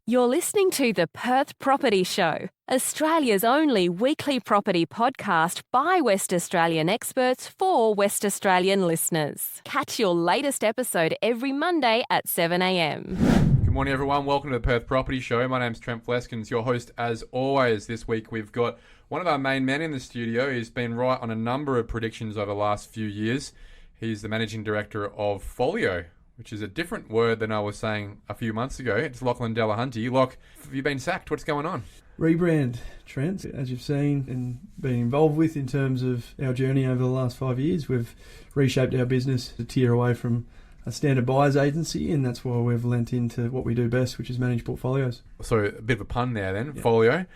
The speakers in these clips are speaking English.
You're listening to the Perth Property Show, Australia's only weekly property podcast by West Australian experts for West Australian listeners. Catch your latest episode every Monday at 7 a.m. Good morning, everyone. Welcome to the Perth Property Show. My name's Trent Fleskens, your host as always. This week we've got one of our main men in the studio. He's been right on a number of predictions over the last few years. He's the Managing Director of Follio, which is a different word than I was saying a few months ago. It's Lachlan Delahunty. Loch, have you been sacked? What's going on? Rebrand, Trent, as you've seen and been involved with in terms of our journey over the last 5 years. We've reshaped our business to tier away from a standard buyer's agency, and that's why we've lent into what we do best, which is manage portfolios. So a bit of a pun there then, yeah. Follio.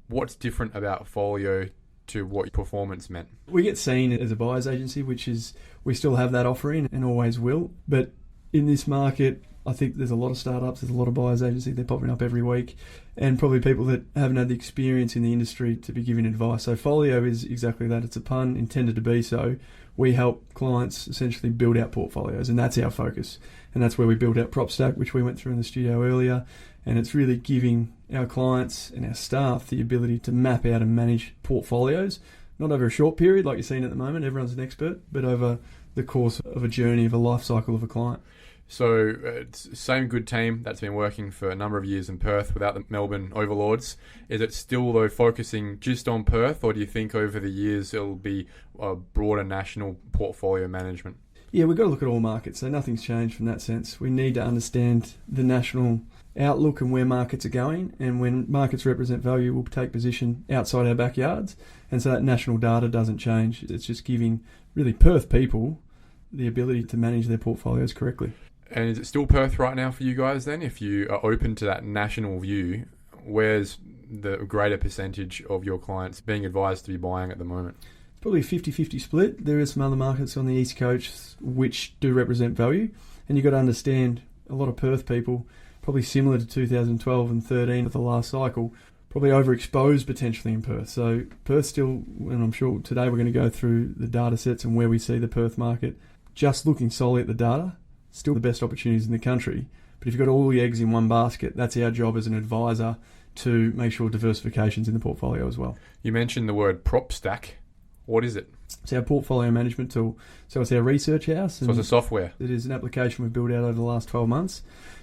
What's different about Follio to what performance meant? We get seen as a buyer's agency, which is, we still have that offering and always will, but in this market, I think there's a lot of startups, there's a lot of buyers agencies, they're popping up every week, and probably people that haven't had the experience in the industry to be giving advice. So Follio is exactly that. It's a pun intended to be so. We help clients essentially build out portfolios, and that's our focus. And that's where we built out PropStack, which we went through in the studio earlier. And it's really giving our clients and our staff the ability to map out and manage portfolios, not over a short period like you're seeing at the moment, everyone's an expert, but over the course of a journey of a life cycle of a client. So it's the same good team that's been working for a number of years in Perth without the Melbourne overlords. Is it still, though, focusing just on Perth, or do you think over the years it'll be a broader national portfolio management? Yeah, we've got to look at all markets, so nothing's changed from that sense. We need to understand the national outlook and where markets are going, and when markets represent value, we'll take position outside our backyards, and so that national data doesn't change. It's just giving really Perth people the ability to manage their portfolios correctly. And is it still Perth right now for you guys then? If you are open to that national view, where's the greater percentage of your clients being advised to be buying at the moment? It's probably a 50-50 split. There are some other markets on the East Coast which do represent value, and you've got to understand a lot of Perth people, probably similar to 2012 and 13 of the last cycle, probably overexposed potentially in Perth. So Perth still, and I'm sure today we're going to go through the data sets and where we see the Perth market, just looking solely at the data, still the best opportunities in the country. But if you've got all the eggs in one basket, that's our job as an advisor to make sure diversification's in the portfolio as well. You mentioned the word PropStack. What is it? It's our portfolio management tool. So it's our research house. So it's a software. It is an application we've built out over the last 12 months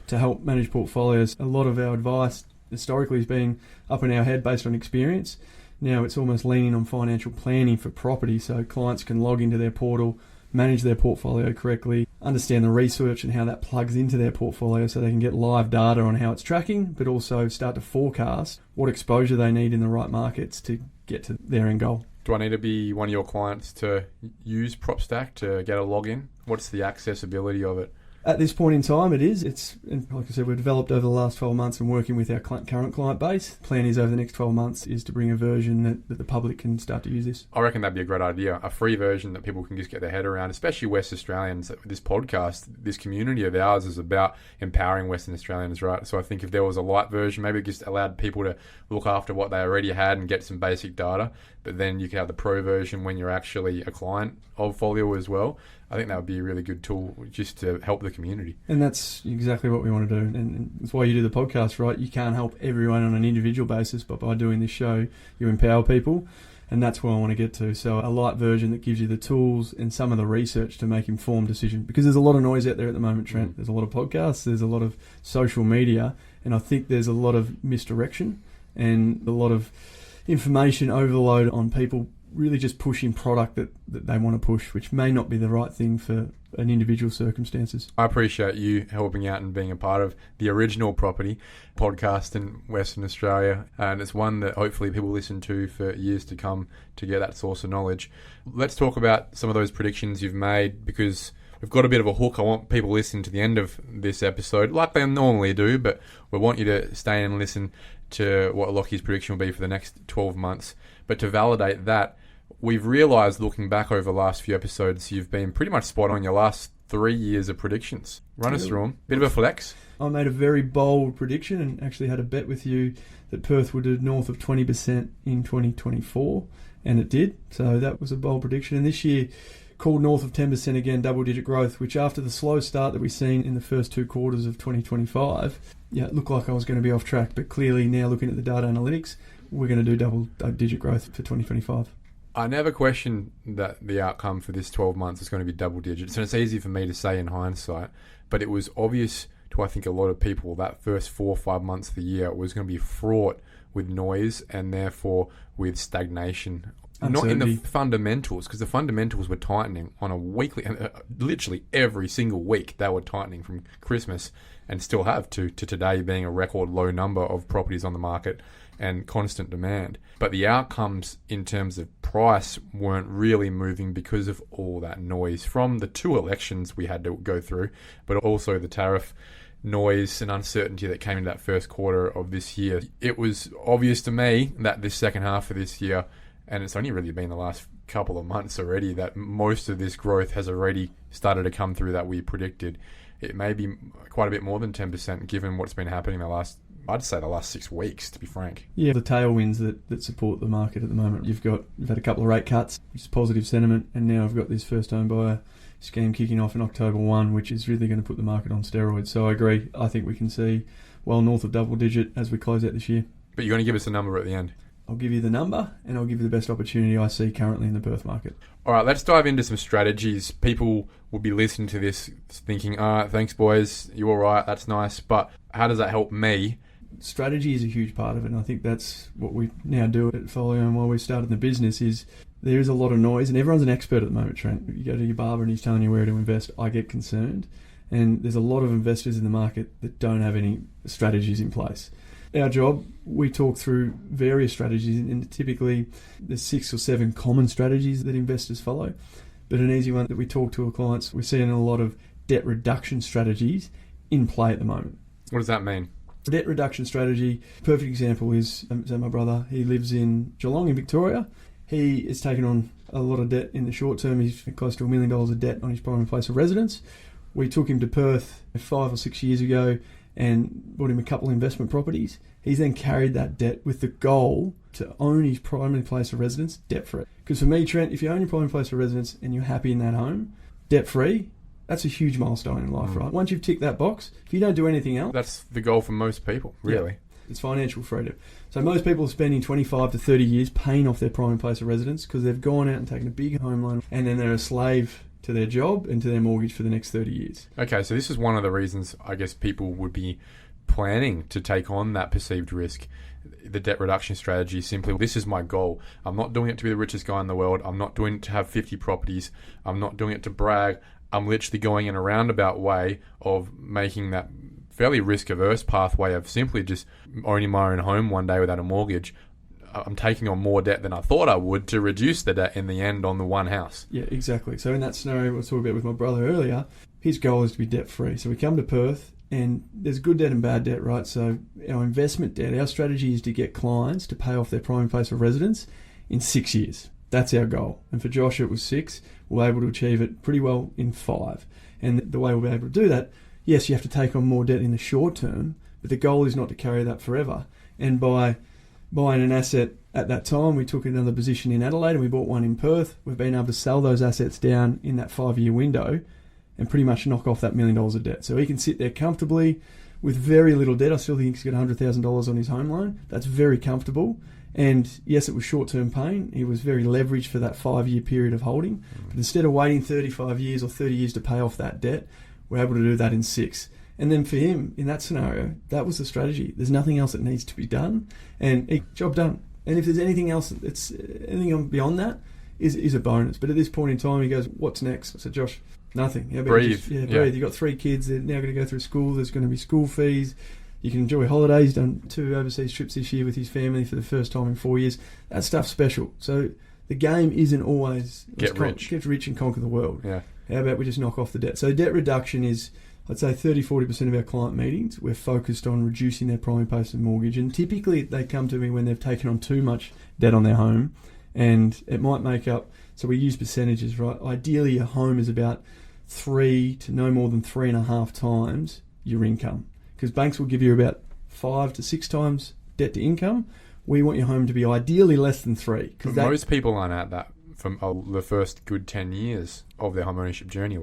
to help manage portfolios. A lot of our advice historically has been up in our head based on experience. Now it's almost leaning on financial planning for property, so clients can log into their portal, manage their portfolio correctly, understand the research and how that plugs into their portfolio so they can get live data on how it's tracking, but also start to forecast what exposure they need in the right markets to get to their end goal. Do I need to be one of your clients to use PropStack to get a login? What's the accessibility of it? At this point in time, it is. And like I said, we've developed over the last 12 months and working with our current client base. The plan is over the next 12 months is to bring a version that the public can start to use this. I reckon that'd be a great idea. A free version that people can just get their head around, especially West Australians. This podcast, this community of ours is about empowering Western Australians, right? So I think if there was a light version, maybe it just allowed people to look after what they already had and get some basic data. But then you could have the pro version when you're actually a client of Follio as well. I think that would be a really good tool just to help the community. And that's exactly what we want to do. And that's why you do the podcast, right? You can't help everyone on an individual basis, but by doing this show, you empower people. And that's where I want to get to. So a light version that gives you the tools and some of the research to make informed decisions. Because there's a lot of noise out there at the moment, Trent. There's a lot of podcasts, there's a lot of social media, and I think there's a lot of misdirection and a lot of information overload on people really just pushing product that they want to push, which may not be the right thing for an individual circumstances. I appreciate you helping out and being a part of the original property podcast in Western Australia, and it's one that hopefully people listen to for years to come to get that source of knowledge. Let's talk about some of those predictions you've made, because we've got a bit of a hook. I want people listening to the end of this episode, like they normally do, but we want you to stay and listen to what Lockie's prediction will be for the next 12 months. But to validate that, we've realised, looking back over the last few episodes, you've been pretty much spot on your last 3 years of predictions. Run us through them. Bit of a flex. I made a very bold prediction and actually had a bet with you that Perth would do north of 20% in 2024, and it did. So that was a bold prediction. And this year, called north of 10% again, double-digit growth, which after the slow start that we've seen in the first 2 quarters of 2025, it looked like I was going to be off track. But clearly now looking at the data analytics, we're going to do double-digit growth for 2025. I never questioned that the outcome for this 12 months is going to be double digits. And it's easy for me to say in hindsight, but it was obvious to, I think, a lot of people that first 4 or 5 months of the year was going to be fraught with noise and therefore with stagnation. Uncertainty. Not in the fundamentals, because the fundamentals were tightening on a weekly, literally every single week they were tightening from Christmas and still have to today being a record low number of properties on the market and constant demand. But the outcomes in terms of price weren't really moving because of all that noise from the 2 elections we had to go through, but also the tariff noise and uncertainty that came into that first quarter of this year. It was obvious to me that this second half of this year, and it's only really been the last couple of months already, that most of this growth has already started to come through that we predicted. It may be quite a bit more than 10% given what's been happening I'd say the last 6 weeks, to be frank. Yeah, the tailwinds that support the market at the moment. You've had a couple of rate cuts, which is positive sentiment, and now I've got this first home buyer scheme kicking off in October 1, which is really going to put the market on steroids. So I agree. I think we can see well north of double digit as we close out this year. But you're going to give us a number at the end. I'll give you the number, and I'll give you the best opportunity I see currently in the Perth market. All right, let's dive into some strategies. People will be listening to this thinking, all right, thanks, boys. You're all right. That's nice. But how does that help me? Strategy is a huge part of it, and I think that's what we now do at Follio. And while we started the business, is there is a lot of noise, and everyone's an expert at the moment, Trent. You go to your barber and he's telling you where to invest. I get concerned, and there's a lot of investors in the market that don't have any strategies in place. Our job, we talk through various strategies, and typically there's 6 or 7 common strategies that investors follow. But an easy one that we talk to our clients, we're seeing a lot of debt reduction strategies in play at the moment. What does that mean? Debt reduction strategy, perfect example is my brother. He lives in Geelong in Victoria. He has taken on a lot of debt in the short term. He's close to $1 million of debt on his primary place of residence. We took him to Perth 5 or 6 years ago and bought him a couple of investment properties. He's then carried that debt with the goal to own his primary place of residence debt-free. Because for me, Trent, if you own your primary place of residence and you're happy in that home, debt-free, that's a huge milestone in life, right? Once you've ticked that box, if you don't do anything else... That's the goal for most people, really. Yeah, it's financial freedom. So most people are spending 25 to 30 years paying off their primary place of residence because they've gone out and taken a big home loan, and then they're a slave to their job and to their mortgage for the next 30 years. Okay, so this is one of the reasons I guess people would be planning to take on that perceived risk. The debt reduction strategy, simply, this is my goal. I'm not doing it to be the richest guy in the world. I'm not doing it to have 50 properties. I'm not doing it to brag. I'm literally going in a roundabout way of making that fairly risk-averse pathway of simply just owning my own home one day without a mortgage. I'm taking on more debt than I thought I would to reduce the debt in the end on the one house. Yeah, exactly. So in that scenario I was talking about with my brother earlier, his goal is to be debt-free. So we come to Perth, and there's good debt and bad debt, right? So our investment debt, our strategy is to get clients to pay off their primary place of residence in 6 years. That's our goal. And for Josh, it was 6. We're able to achieve it pretty well in 5. And the way we'll be able to do that, yes, you have to take on more debt in the short term, but the goal is not to carry that forever. And by buying an asset at that time, we took another position in Adelaide and we bought one in Perth. We've been able to sell those assets down in that 5-year window and pretty much knock off that $1 million of debt. So he can sit there comfortably with very little debt. I still think he's got $100,000 on his home loan. That's very comfortable. And yes, it was short-term pain. He was very leveraged for that 5-year period of holding. But instead of waiting 35 years or 30 years to pay off that debt, we're able to do that in 6. And then for him, in that scenario, that was the strategy. There's nothing else that needs to be done. And job done. And if there's anything else, anything beyond that is a bonus. But at this point in time, he goes, what's next? I said, Josh, nothing. How about breathe. Breathe. You've got 3 kids. They're now going to go through school. There's going to be school fees. You can enjoy holidays. He's done 2 overseas trips this year with his family for the first time in 4 years. That stuff's special. So the game isn't always get rich and conquer the world. Yeah. How about we just knock off the debt? So debt reduction is, I'd say 30-40% of our client meetings, we're focused on reducing their primary place of mortgage. And typically they come to me when they've taken on too much debt on their home, and it might make up, so we use percentages, right? Ideally your home is about 3 to no more than 3.5 times your income. Because banks will give you about 5 to 6 times debt to income. We want your home to be ideally less than 3. Most people aren't at that for the first good 10 years of their home ownership journey.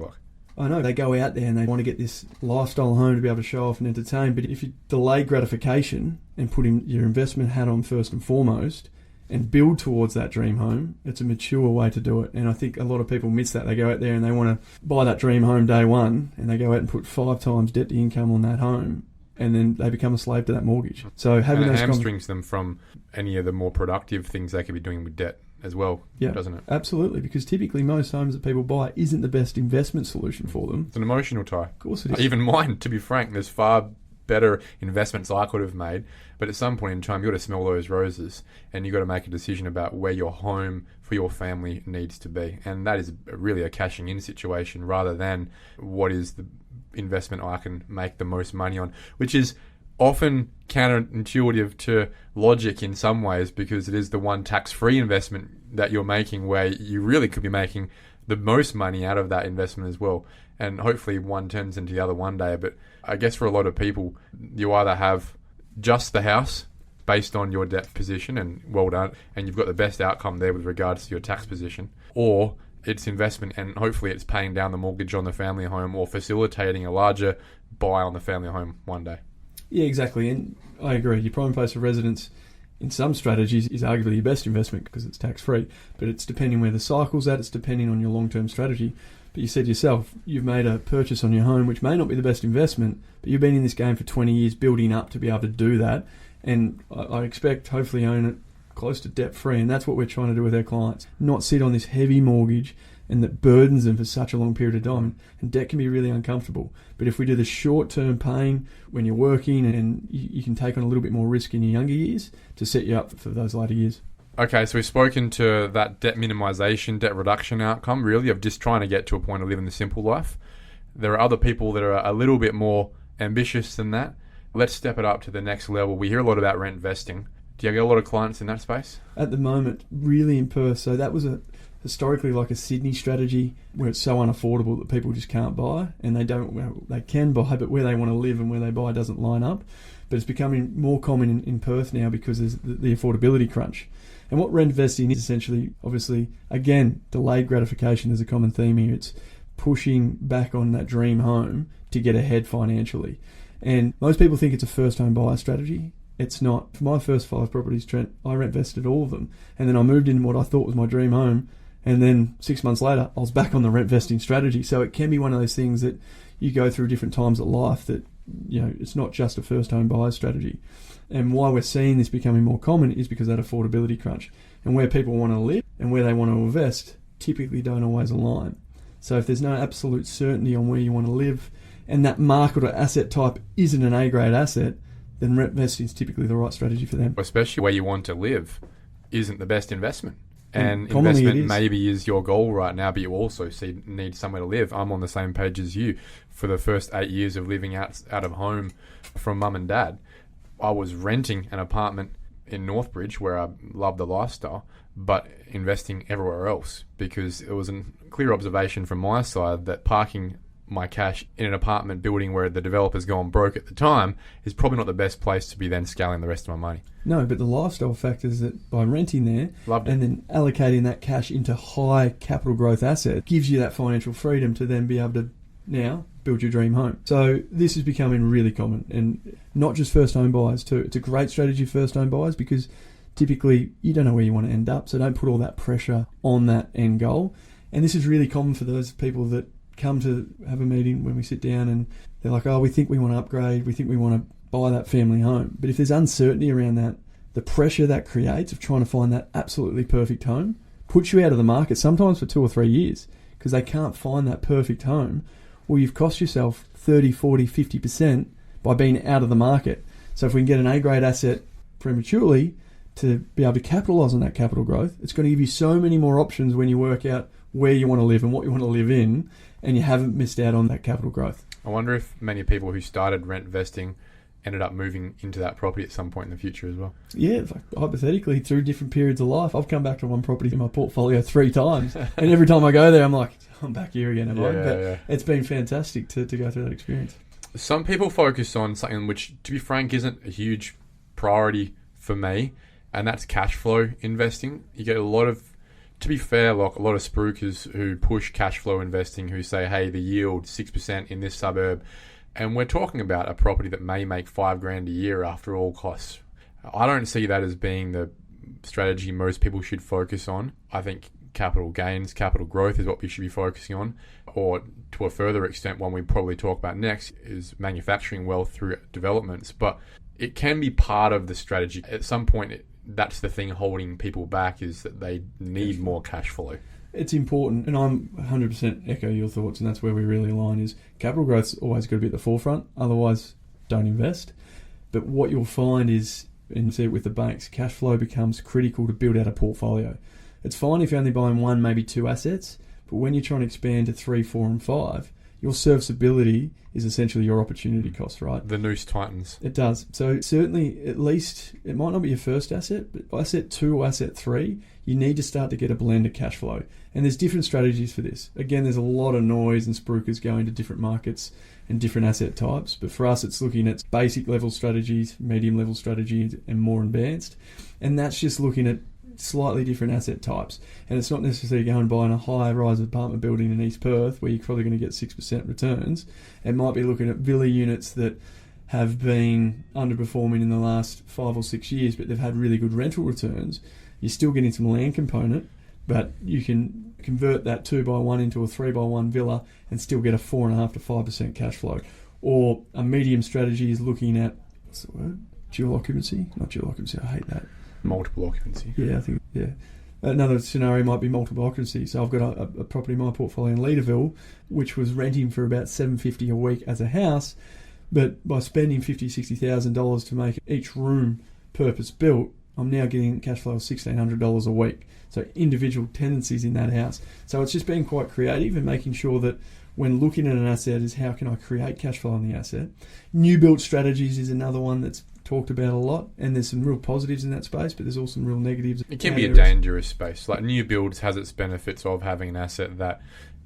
I know, they go out there and they want to get this lifestyle home to be able to show off and entertain, but if you delay gratification and put your investment hat on first and foremost and build towards that dream home, it's a mature way to do it. And I think a lot of people miss that. They go out there and they want to buy that dream home day one, and they go out and put 5 times debt to income on that home, and then they become a slave to that mortgage. So having and it those hamstrings them from any of the more productive things they could be doing with debt as well, doesn't it? Absolutely, because typically most homes that people buy isn't the best investment solution for them. It's an emotional tie. Of course it is. Even mine, to be frank, there's far better investments I could have made, but at some point in time you've got to smell those roses and you've got to make a decision about where your home for your family needs to be, and that is really a cashing in situation rather than what is the investment I can make the most money on, which is often counterintuitive to logic in some ways, because it is the one tax-free investment that you're making where you really could be making the most money out of that investment as well. And hopefully one turns into the other one day. But I guess for a lot of people, you either have just the house based on your debt position, and well done, and you've got the best outcome there with regards to your tax position, or it's investment and hopefully it's paying down the mortgage on the family home or facilitating a larger buy on the family home one day. Yeah, exactly. And I agree. Your prime place of residence in some strategies is arguably your best investment because it's tax-free, but it's depending where the cycle's at, it's depending on your long-term strategy. But you said yourself, you've made a purchase on your home, which may not be the best investment, but you've been in this game for 20 years building up to be able to do that. And I expect, hopefully, own it close to debt-free. And that's what we're trying to do with our clients. Not sit on this heavy mortgage and that burdens them for such a long period of time. And debt can be really uncomfortable. But if we do the short-term paying when you're working, and you can take on a little bit more risk in your younger years to set you up for those later years. Okay, so we've spoken to that debt minimisation, debt reduction outcome, really, of just trying to get to a point of living the simple life. There are other people that are a little bit more ambitious than that. Let's step it up to the next level. We hear a lot about rent investing. Do you get a lot of clients in that space? At the moment, really in Perth. So that was historically like a Sydney strategy where it's so unaffordable that people just can't buy, and they can buy, but where they want to live and where they buy doesn't line up. But it's becoming more common in Perth now because there's the affordability crunch. And what rent investing is essentially, obviously, again, delayed gratification is a common theme here. It's pushing back on that dream home to get ahead financially. And most people think it's a first home buyer strategy. It's not. For my first 5 properties, Trent, I rent vested all of them. And then I moved in what I thought was my dream home. And then 6 months later, I was back on the rent vesting strategy. So it can be one of those things that you go through different times of life that, it's not just a first home buyer strategy. And why we're seeing this becoming more common is because of that affordability crunch. And where people want to live and where they want to invest typically don't always align. So if there's no absolute certainty on where you want to live and that market or asset type isn't an A-grade asset, then rent investing is typically the right strategy for them. Especially where you want to live isn't the best investment. And commonly investment maybe is your goal right now, but you also need somewhere to live. I'm on the same page as you. For the first 8 years of living out of home from mum and dad, I was renting an apartment in Northbridge where I loved the lifestyle, but investing everywhere else because it was a clear observation from my side that parking my cash in an apartment building where the developer's gone broke at the time is probably not the best place to be then scaling the rest of my money. No, but the lifestyle factors that by renting there and then allocating that cash into high capital growth assets gives you that financial freedom to then be able to now build your dream home. So this is becoming really common, and not just first home buyers too. It's a great strategy for first home buyers because typically you don't know where you want to end up, so don't put all that pressure on that end goal. And this is really common for those people that come to have a meeting when we sit down and they're like, we think we want to upgrade, we think we want to buy that family home. But if there's uncertainty around that, the pressure that creates of trying to find that absolutely perfect home puts you out of the market sometimes for 2 or 3 years because they can't find that perfect home. Well, you've cost yourself 30, 40, 50% by being out of the market. So if we can get an A-grade asset prematurely to be able to capitalise on that capital growth, it's going to give you so many more options when you work out where you want to live and what you want to live in, and you haven't missed out on that capital growth. I wonder if many people who started rent investing ended up moving into that property at some point in the future as well. Yeah, hypothetically, through different periods of life. I've come back to one property in my portfolio 3 times, and every time I go there, I'm like, I'm back here again, am I? But it's been fantastic to go through that experience. Some people focus on something which, to be frank, isn't a huge priority for me, and that's cash flow investing. You get a lot of To be fair, like a lot of spruikers who push cash flow investing, who say, hey, the yield 6% in this suburb, and we're talking about a property that may make $5,000 a year after all costs. I don't see that as being the strategy most people should focus on. I think capital gains, capital growth is what we should be focusing on, or to a further extent, one we probably talk about next is manufacturing wealth through developments. But it can be part of the strategy. At some point, that's the thing holding people back, is that they need more cash flow. It's important, and I'm 100% echo your thoughts, and that's where we really align, is capital growth's always got to be at the forefront, otherwise don't invest. But what you'll find is, and you see it with the banks, cash flow becomes critical to build out a portfolio. It's fine if you're only buying one, maybe two assets, but when you're trying to expand to 3, 4 and 5, your serviceability is essentially your opportunity cost, right? The noose tightens. It does. So certainly, at least, it might not be your first asset, but asset 2 or asset 3, you need to start to get a blend of cash flow. And there's different strategies for this. Again, there's a lot of noise and spruikers going to different markets and different asset types. But for us, it's looking at basic level strategies, medium level strategies, and more advanced. And that's just looking at slightly different asset types. And it's not necessarily going and buying a high-rise apartment building in East Perth where you're probably going to get 6% returns. It might be looking at villa units that have been underperforming in the last 5 or 6 years, but they've had really good rental returns. You're still getting some land component, but you can convert that 2x1 into a 3x1 villa and still get a 4.5 to 5% cash flow. Or a medium strategy is looking at, what's the word? Dual occupancy? Not dual occupancy, I hate that. Multiple occupancy. Yeah, I think, yeah. Another scenario might be multiple occupancy. So I've got a property in my portfolio in Leederville, which was renting for about $750 a week as a house, but by spending $50,000, $60,000 to make each room purpose built, I'm now getting cash flow of $1,600 a week. So individual tenancies in that house. So it's just being quite creative and making sure that when looking at an asset is how can I create cash flow on the asset. New build strategies is another one that's talked about a lot, and there's some real positives in that space, but there's also some real negatives. It can be a dangerous space. Like new builds has its benefits of having an asset that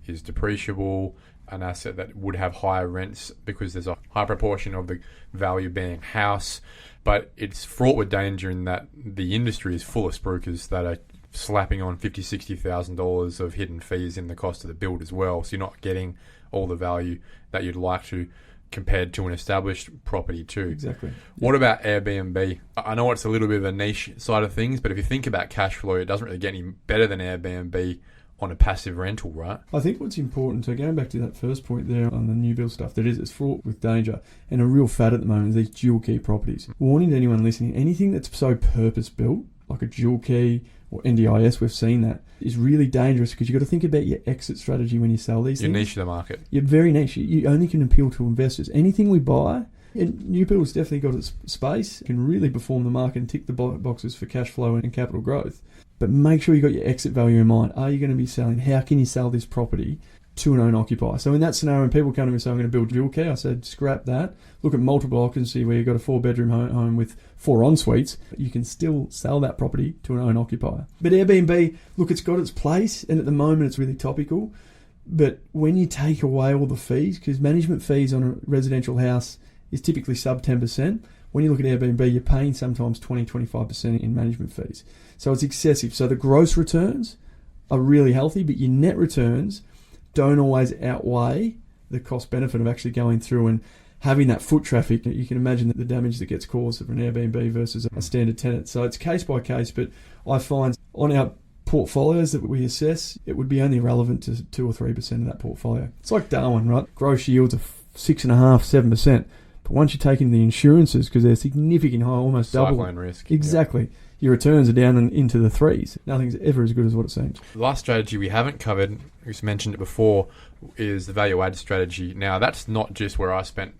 is depreciable, an asset that would have higher rents because there's a high proportion of the value being house, but it's fraught with danger in that the industry is full of spruikers that are slapping on $50,000, $60,000 of hidden fees in the cost of the build as well, so you're not getting all the value that you'd like to compared to an established property too. Exactly. What about Airbnb? I know it's a little bit of a niche side of things, but if you think about cash flow, it doesn't really get any better than Airbnb on a passive rental, right? I think what's important, so going back to that first point there on the new build stuff, that is, it's fraught with danger, and a real fad at the moment is these dual key properties. Warning to anyone listening, anything that's so purpose built, like a dual key or NDIS, we've seen that, is really dangerous because you've got to think about your exit strategy when you sell these things. You're niche to the market. You're very niche. You only can appeal to investors. Anything we buy, and new build's definitely got its space, can really perform the market and tick the boxes for cash flow and capital growth. But make sure you got your exit value in mind. Are you going to be selling? How can you sell this property to an own occupier? So in that scenario, when people come to me and say, I'm going to build dual key, I said, scrap that. Look at multiple occupancy where you've got a 4-bedroom home with 4 en-suites. You can still sell that property to an own occupier. But Airbnb, look, it's got its place, and at the moment it's really topical. But when you take away all the fees, because management fees on a residential house is typically sub 10%, when you look at Airbnb, you're paying sometimes 20-25% in management fees. So it's excessive. So the gross returns are really healthy, but your net returns don't always outweigh the cost benefit of actually going through and having that foot traffic. You can imagine that the damage that gets caused of an Airbnb versus a standard tenant. So it's case by case, but I find on our portfolios that we assess, it would be only relevant to 2 or 3% of that portfolio. It's like Darwin, right? Gross yields are 6.5-7%. But once you take in the insurances, because they're significant high, almost double. Cyclone risk. Exactly. Yep. Your returns are down into the 3s. Nothing's ever as good as what it seems. The last strategy we haven't covered, we mentioned it before, is the value add strategy. Now, that's not just where I spent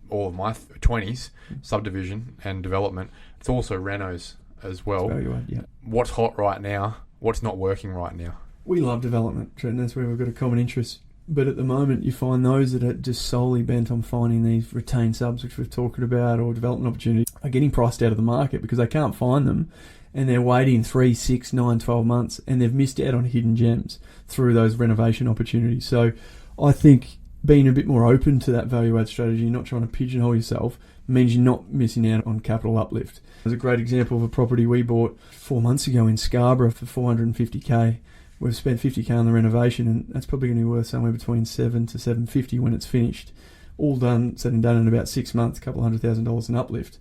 all of my 20s, subdivision and development. It's also renos as well. Value add, yeah. What's hot right now? What's not working right now? We love development, Trent. That's where we've got a common interest. But at the moment, you find those that are just solely bent on finding these retained subs, which we've talked about, or development opportunities, are getting priced out of the market because they can't find them, and they're waiting 3, 6, 9, 12 months, and they've missed out on hidden gems through those renovation opportunities. So I think being a bit more open to that value add strategy, not trying to pigeonhole yourself, means you're not missing out on capital uplift. There's a great example of a property we bought 4 months ago in Scarborough for 450k. We've spent 50k on the renovation, and that's probably going to be worth somewhere between 7 to 750 when it's finished. All done, said and done in about 6 months, a couple $100,000 in uplift.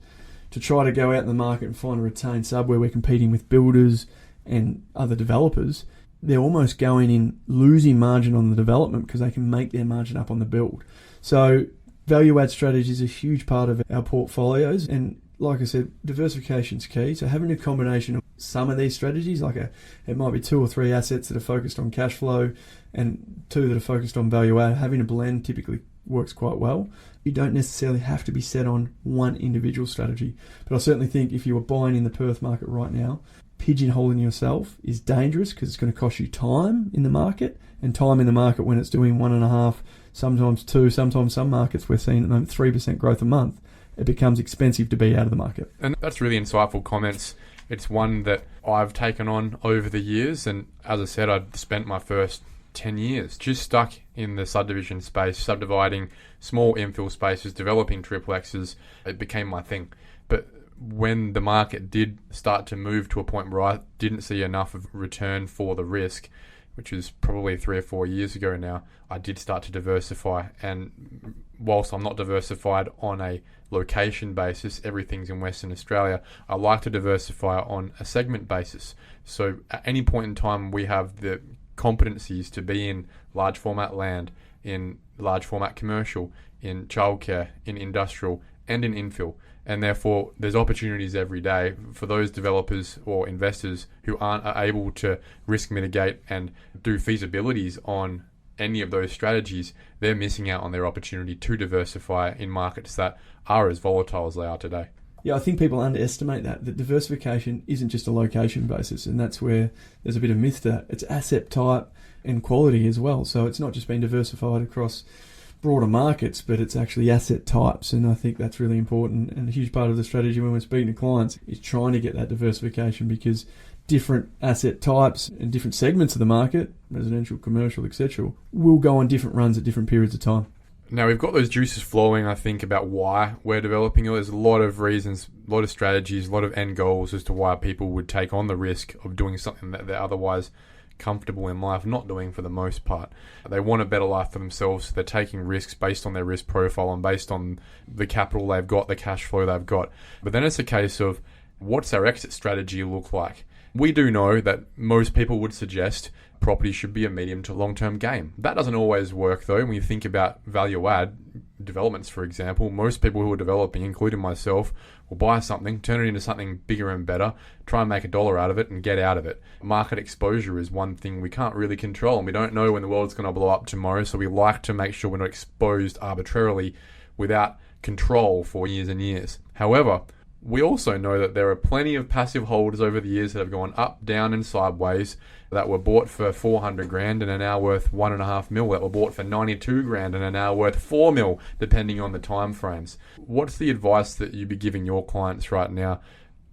To try to go out in the market and find a retained sub where we're competing with builders and other developers, they're almost going in losing margin on the development because they can make their margin up on the build. So value add strategy is a huge part of our portfolios, and like I said, diversification is key. So having a combination of some of these strategies, it might be 2 or 3 assets that are focused on cash flow and 2 that are focused on value add. Having a blend typically works quite well. You don't necessarily have to be set on one individual strategy. But I certainly think if you were buying in the Perth market right now, pigeonholing yourself is dangerous because it's going to cost you time in the market, and time in the market when it's doing 1.5, sometimes 2, sometimes some markets we're seeing at the moment 3% growth a month. It becomes expensive to be out of the market. And that's really insightful comments. It's one that I've taken on over the years, and as I said, I've spent my first 10 years just stuck in the subdivision space, subdividing small infill spaces, developing triplexes. It became my thing. But when the market did start to move to a point where I didn't see enough of return for the risk, which is probably 3 or 4 years ago now, I did start to diversify. And whilst I'm not diversified on a location basis, everything's in Western Australia, I like to diversify on a segment basis. So at any point in time, we have the competencies to be in large format land, in large format commercial, in childcare, in industrial, and in infill. And therefore, there's opportunities every day for those developers or investors who aren't able to risk mitigate and do feasibilities on any of those strategies. They're missing out on their opportunity to diversify in markets that are as volatile as they are today. Yeah, I think people underestimate that diversification isn't just a location basis, and that's where there's a bit of myth to that. It's asset type and quality as well. So it's not just being diversified across broader markets, but it's actually asset types, and I think that's really important. And a huge part of the strategy when we're speaking to clients is trying to get that diversification, because different asset types and different segments of the market, residential, commercial, etc., will go on different runs at different periods of time. Now, we've got those juices flowing, I think, about why we're developing it. There's a lot of reasons, a lot of strategies, a lot of end goals as to why people would take on the risk of doing something that they're otherwise comfortable in life not doing for the most part. They want a better life for themselves, so they're taking risks based on their risk profile and based on the capital they've got, the cash flow they've got. But then it's a case of, what's our exit strategy look like? We do know that most people would suggest property should be a medium to long-term game. That doesn't always work though. When you think about value add developments, for example, most people who are developing, including myself, will buy something, turn it into something bigger and better, try and make $1 out of it and get out of it. Market exposure is one thing we can't really control, and we don't know when the world's going to blow up tomorrow, so we like to make sure we're not exposed arbitrarily without control for years and years. However, we also know that there are plenty of passive holders over the years that have gone up, down and sideways, that were bought for 400 grand and are now worth 1.5 mil, that were bought for 92 grand and are now worth 4 mil, depending on the time frames. What's the advice that you'd be giving your clients right now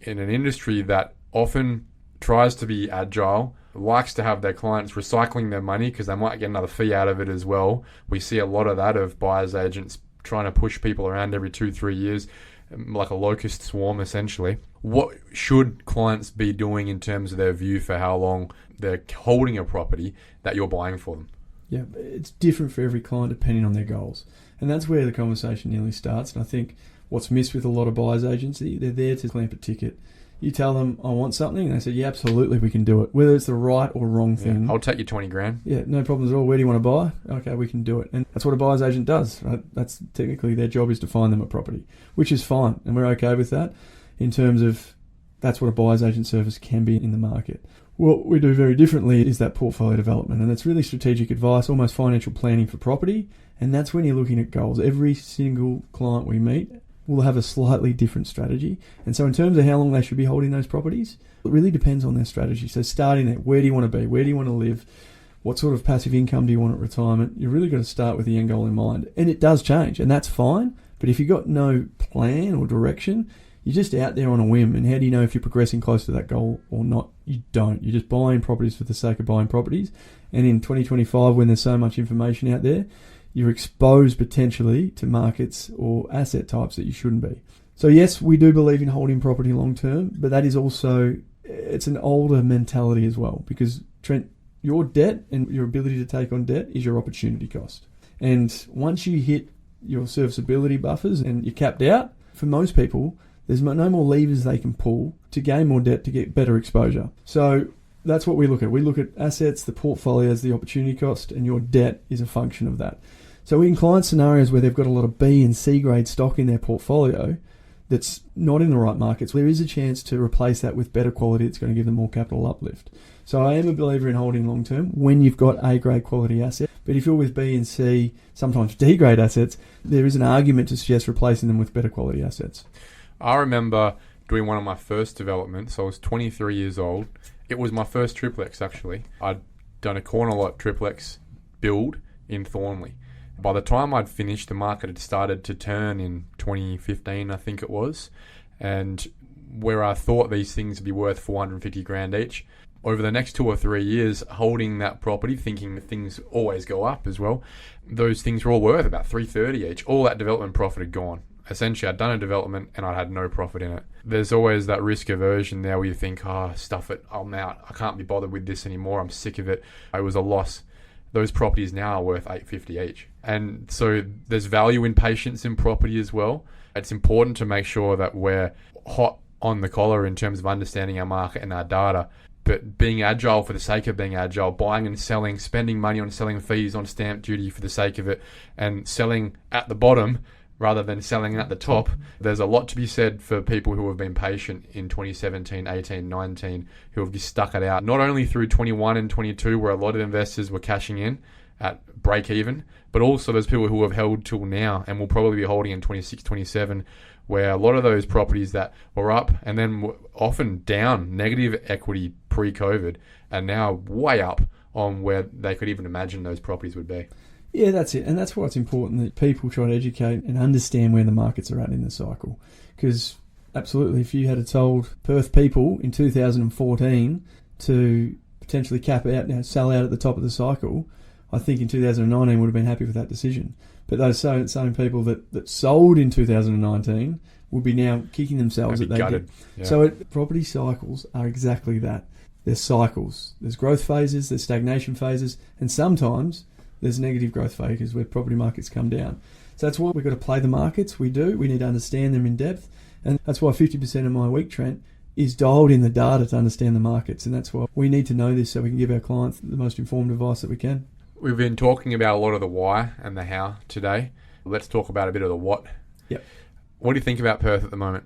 in an industry that often tries to be agile, likes to have their clients recycling their money because they might get another fee out of it as well? We see a lot of that, of buyers agents trying to push people around every 2-3 years, like a locust swarm essentially. What should clients be doing in terms of their view for how long they're holding a property that you're buying for them? Yeah, it's different for every client depending on their goals. And that's where the conversation nearly starts. And I think what's missed with a lot of buyers agency, they're there to clamp a ticket. You tell them, I want something, and they say, yeah, absolutely, we can do it. Whether it's the right or wrong thing. Yeah, I'll take you 20 grand. Yeah, no problems at all. Where do you want to buy? Okay, we can do it. And that's what a buyer's agent does, right? That's technically their job, is to find them a property, which is fine. And we're okay with that in terms of that's what a buyer's agent service can be in the market. What we do very differently is that portfolio development, and that's really strategic advice, almost financial planning for property. And that's when you're looking at goals. Every single client we meet will have a slightly different strategy. And so in terms of how long they should be holding those properties, it really depends on their strategy. So starting at, where do you want to be? Where do you want to live? What sort of passive income do you want at retirement? You're really got to start with the end goal in mind. And it does change, and that's fine. But if you've got no plan or direction, you're just out there on a whim. And how do you know if you're progressing close to that goal or not? You don't. You're just buying properties for the sake of buying properties. And in 2025, when there's so much information out there, you're exposed potentially to markets or asset types that you shouldn't be. So yes, we do believe in holding property long term, but that is also, it's an older mentality as well, because Trent, your debt and your ability to take on debt is your opportunity cost. And once you hit your serviceability buffers and you're capped out, for most people, there's no more levers they can pull to gain more debt to get better exposure. So that's what we look at. We look at assets, the portfolio as the opportunity cost, and your debt is a function of that. So in client scenarios where they've got a lot of B and C grade stock in their portfolio that's not in the right markets, there is a chance to replace that with better quality that's going to give them more capital uplift. So I am a believer in holding long term when you've got A grade quality assets. But if you're with B and C, sometimes D grade assets, there is an argument to suggest replacing them with better quality assets. I remember doing one of my first developments. I was 23 years old. It was my first triplex, actually. I'd done a corner lot triplex build in Thornley. By the time I'd finished, the market had started to turn in 2015, I think it was. And where I thought these things would be worth 450 grand each, over the next 2 or 3 years, holding that property, thinking that things always go up as well, those things were all worth about 330 each. All that development profit had gone. Essentially, I'd done a development and I had no profit in it. There's always that risk aversion there where you think, stuff it, I'm out. I can't be bothered with this anymore. I'm sick of it. It was a loss. Those properties now are worth 850 each. And so there's value in patience in property as well. It's important to make sure that we're hot on the collar in terms of understanding our market and our data, but being agile for the sake of being agile, buying and selling, spending money on selling fees, on stamp duty for the sake of it, and selling at the bottom rather than selling at the top. There's a lot to be said for people who have been patient in 2017, 18, 19, who have just stuck it out, not only through 21 and 22, where a lot of investors were cashing in at break even, but also there's people who have held till now and will probably be holding in 26, 27, where a lot of those properties that were up and then were often down, negative equity pre-COVID, are now way up on where they could even imagine those properties would be. Yeah, that's it. And that's why it's important that people try to educate and understand where the markets are at in the cycle. Because absolutely, if you had told Perth people in 2014 to potentially cap out, sell out at the top of the cycle, I think in 2019 would have been happy with that decision. But those same people that sold in 2019 would be now kicking themselves that they did. Yeah. So property cycles are exactly that. They're cycles. There's growth phases, there's stagnation phases, and sometimes there's negative growth phases where property markets come down. So that's why we've got to play the markets. We do. We need to understand them in depth. And that's why 50% of my week, Trent, is dialed in the data to understand the markets. And that's why we need to know this so we can give our clients the most informed advice that we can. We've been talking about a lot of the why and the how today. Let's talk about a bit of the what. Yep. What do you think about Perth at the moment?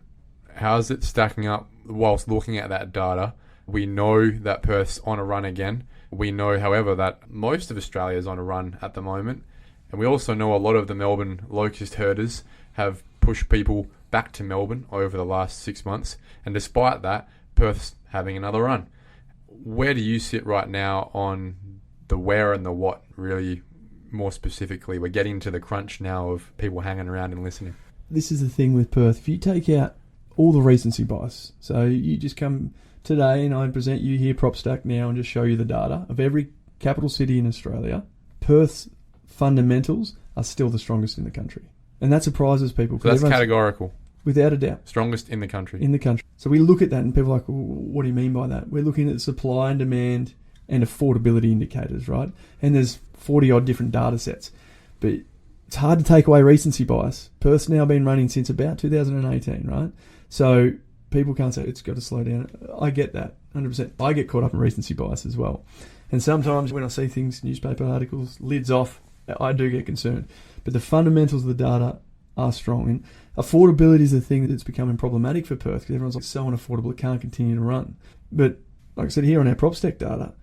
How's it stacking up whilst looking at that data? We know that Perth's on a run again. We know, however, that most of Australia is on a run at the moment. And we also know a lot of the Melbourne locust herders have pushed people back to Melbourne over the last 6 months. And despite that, Perth's having another run. Where do you sit right now on the where and the what, really more specifically? We're getting to the crunch now of people hanging around and listening. This is the thing with Perth. If you take out all the recency bias, so you just come today and I present you here PropStack now and just show you the data of every capital city in Australia, Perth's fundamentals are still the strongest in the country. And that surprises people. So that's categorical. Without a doubt. Strongest in the country. In the country. So we look at that and people are like, well, what do you mean by that? We're looking at supply and demand and affordability indicators, right? And there's 40 odd different data sets. But it's hard to take away recency bias. Perth's now been running since about 2018, right? So people can't say it's got to slow down. I get that, 100%. I get caught up in recency bias as well. And sometimes when I see things, newspaper articles, lids off, I do get concerned. But the fundamentals of the data are strong. And affordability is the thing that's becoming problematic for Perth because everyone's like, so unaffordable, it can't continue to run. But like I said here on our PropStack data,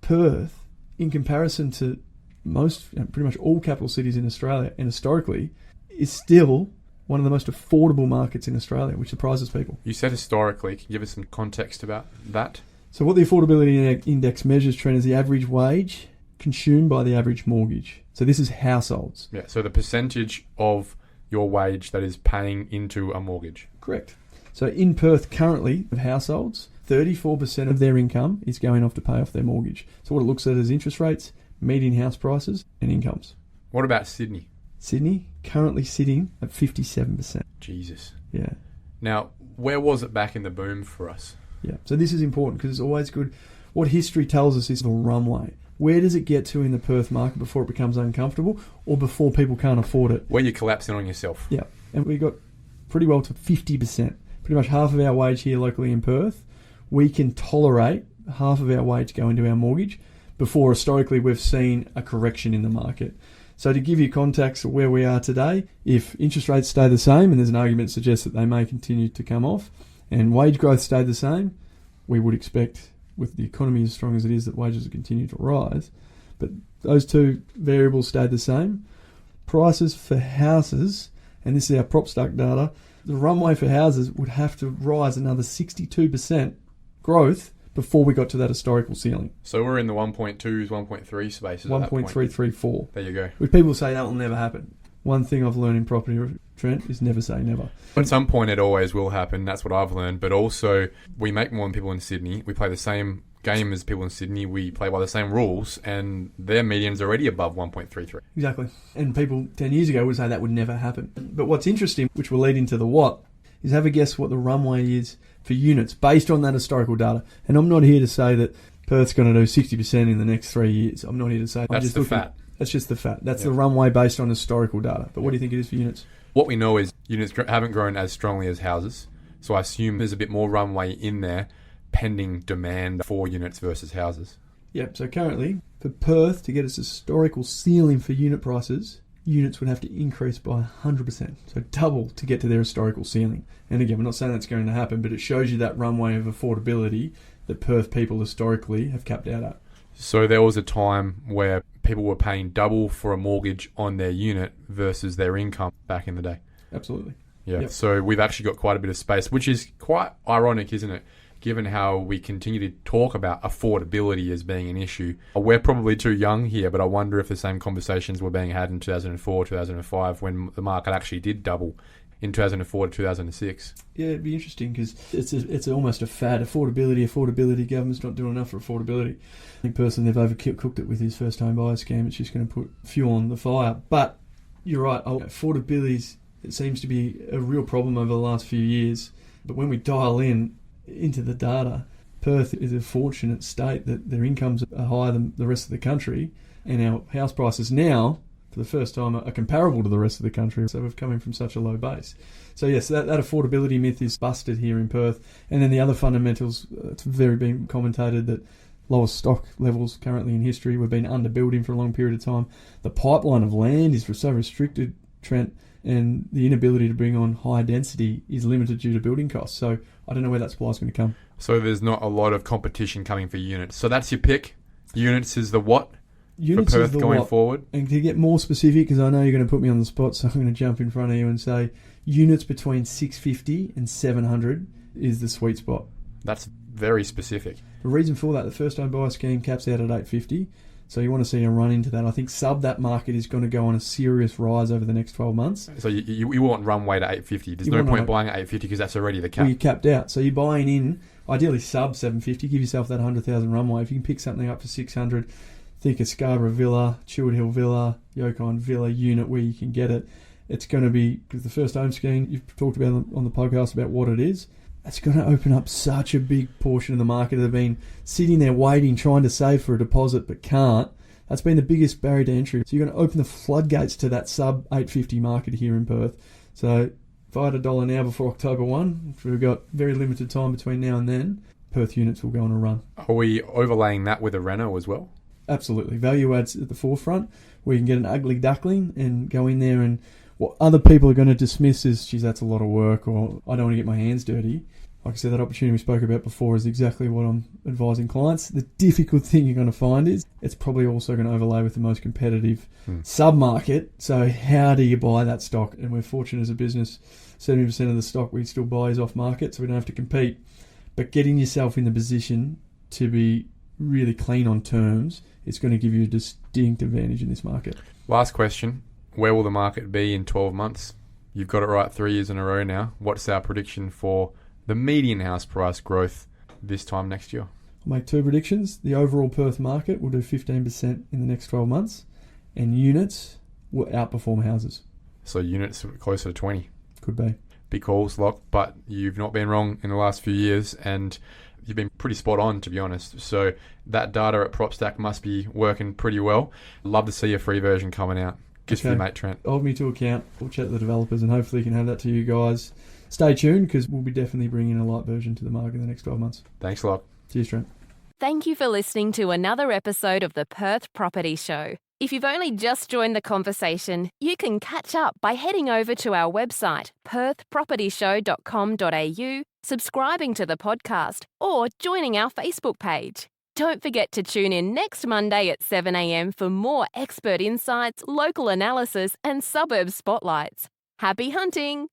Perth, in comparison to most, pretty much all capital cities in Australia and historically, is still one of the most affordable markets in Australia, which surprises people. You said historically. Can you give us some context about that? So what the affordability index measures, Trent, is the average wage consumed by the average mortgage. So this is households. Yeah, so the percentage of your wage that is paying into a mortgage. Correct. So in Perth currently, of households, 34% of their income is going off to pay off their mortgage. So what it looks at is interest rates, median house prices, and incomes. What about Sydney? Sydney, currently sitting at 57%. Jesus. Yeah. Now, where was it back in the boom for us? Yeah. So this is important because it's always good. What history tells us is the runway. Where does it get to in the Perth market before it becomes uncomfortable or before people can't afford it? Where you're collapsing on yourself. Yeah. And we got pretty well to 50%. Pretty much half of our wage here locally in Perth. We can tolerate half of our wage go into our mortgage before historically we've seen a correction in the market. So to give you context of where we are today, if interest rates stay the same, and there's an argument that suggests that they may continue to come off, and wage growth stayed the same, we would expect, with the economy as strong as it is, that wages will continue to rise. But those two variables stayed the same. Prices for houses, and this is our PropStack data, the runway for houses would have to rise another 62% growth before we got to that historical ceiling. So we're in the 1.2s, 1.3 spaces. 1.334. There you go. Which people say that will never happen. One thing I've learned in property, Trent, is never say never. At some point it always will happen. That's what I've learned. But also, we make more than people in Sydney. We play the same game as people in Sydney. We play by the same rules, and their median's already above 1.33. Exactly. And people 10 years ago would say that would never happen. But what's interesting, which will lead into the what, is have a guess what the runway is for units based on that historical data. And I'm not here to say that Perth's going to do 60% in the next 3 years. I'm not here to say... That's the fat. That's just the fat. That's the runway based on historical data. But what do you think it is for units? What we know is units haven't grown as strongly as houses. So I assume there's a bit more runway in there pending demand for units versus houses. Yep. So currently, for Perth to get its historical ceiling for unit prices, units would have to increase by 100%. So double to get to their historical ceiling. And again, we're not saying that's going to happen, but it shows you that runway of affordability that Perth people historically have capped out at. So there was a time where people were paying double for a mortgage on their unit versus their income back in the day. Absolutely. Yeah. Yep. So we've actually got quite a bit of space, which is quite ironic, isn't it? Given how we continue to talk about affordability as being an issue. We're probably too young here, but I wonder if the same conversations were being had in 2004, 2005, when the market actually did double in 2004 to 2006. Yeah, it'd be interesting because it's almost a fad. Affordability. Government's not doing enough for affordability. I think personally they've overcooked it with his first home buyer scheme. It's just going to put fuel on the fire. But you're right, affordability it seems to be a real problem over the last few years. But when we dial into the data, Perth is a fortunate state that their incomes are higher than the rest of the country, and our house prices now, for the first time, are comparable to the rest of the country. So we've come in from such a low base. So yes, that affordability myth is busted here in Perth. And then the other fundamentals, it's very been commentated that lowest stock levels currently in history. We've been underbuilding for a long period of time. The pipeline of land is so restricted, Trent, and the inability to bring on high density is limited due to building costs. So I don't know where that supply is going to come. So there's not a lot of competition coming for units. So that's your pick. Units is the what units for Perth going forward? And to get more specific, because I know you're going to put me on the spot, so I'm going to jump in front of you and say units between 650 and 700 is the sweet spot. That's very specific. The reason for that, the first home buyer scheme caps out at 850. So you want to see a run into that. I think that market is going to go on a serious rise over the next 12 months. So you want runway to 850. There's no point buying at 850 because that's already the cap. Well, you're capped out. So you're buying in, ideally sub 750, give yourself that 100,000 runway. If you can pick something up for 600, think a Scarborough Villa, Chewett Hill Villa, Yokine Villa unit where you can get it. It's going to be, because the first home scheme, you've talked about on the podcast about what it is. It's going to open up such a big portion of the market that have been sitting there waiting, trying to save for a deposit but can't. That's been the biggest barrier to entry. So you're going to open the floodgates to that sub 850 market here in Perth. So if I had $1 now before October 1, if we've got very limited time between now and then, Perth units will go on a run. Are we overlaying that with a reno as well? Absolutely. Value adds at the forefront where you can get an ugly duckling and go in there, and what other people are going to dismiss is, geez, that's a lot of work, or I don't want to get my hands dirty. Like I said, that opportunity we spoke about before is exactly what I'm advising clients. The difficult thing you're going to find is it's probably also going to overlay with the most competitive sub-market. So how do you buy that stock? And we're fortunate as a business, 70% of the stock we still buy is off-market, so we don't have to compete. But getting yourself in the position to be really clean on terms, it's going to give you a distinct advantage in this market. Last question. Where will the market be in 12 months? You've got it right 3 years in a row now. What's our prediction for the median house price growth this time next year? I'll make two predictions. The overall Perth market will do 15% in the next 12 months, and units will outperform houses. So units closer to 20. Could be. Big calls, Lock, but you've not been wrong in the last few years, and you've been pretty spot on, to be honest. So that data at PropStack must be working pretty well. Love to see a free version coming out. Just for your mate, Trent. Hold me to account. We'll chat to the developers and hopefully can have that to you guys. Stay tuned because we'll be definitely bringing a light version to the market in the next 12 months. Thanks, Lock. Cheers, Trent. Thank you for listening to another episode of the Perth Property Show. If you've only just joined the conversation, you can catch up by heading over to our website, perthpropertyshow.com.au, subscribing to the podcast, or joining our Facebook page. Don't forget to tune in next Monday at 7 a.m. for more expert insights, local analysis, and suburb spotlights. Happy hunting!